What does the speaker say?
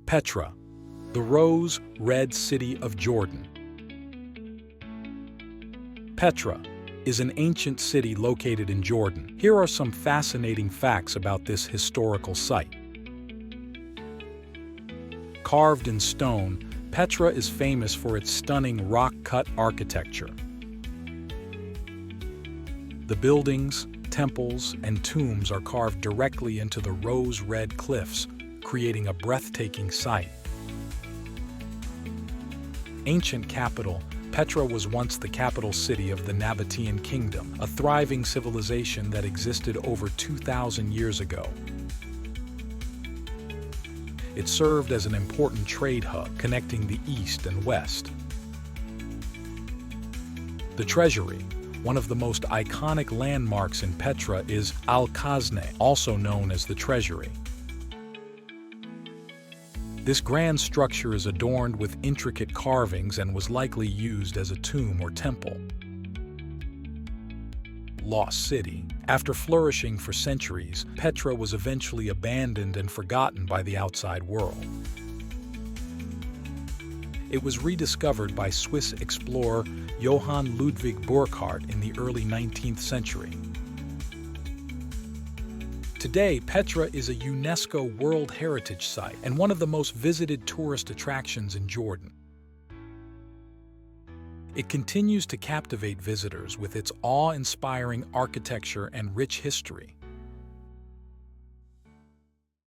Petra, the rose red city of Jordan. Petra is an ancient city located in Jordan. Here are some fascinating facts about this historical site. Carved in stone, Petra is famous for its stunning rock-cut architecture. The buildings, temples, and tombs are carved directly into the rose-red cliffs, creating a breathtaking sight. Ancient capital, Petra was once the capital city of the Nabatean kingdom, a thriving civilization that existed over 2,000 years ago. It served as an important trade hub connecting the east and west. The treasury, one of the most iconic landmarks in Petra, is Al-Khazne, also known as the treasury. This grand structure is adorned with intricate carvings and was likely used as a tomb or temple. Lost city. After flourishing for centuries, Petra was eventually abandoned and forgotten by the outside world. It was rediscovered by Swiss explorer Johann Ludwig Burckhardt in the early 19th century. Today, Petra is a UNESCO World Heritage Site and one of the most visited tourist attractions in Jordan. It continues to captivate visitors with its awe-inspiring architecture and rich history.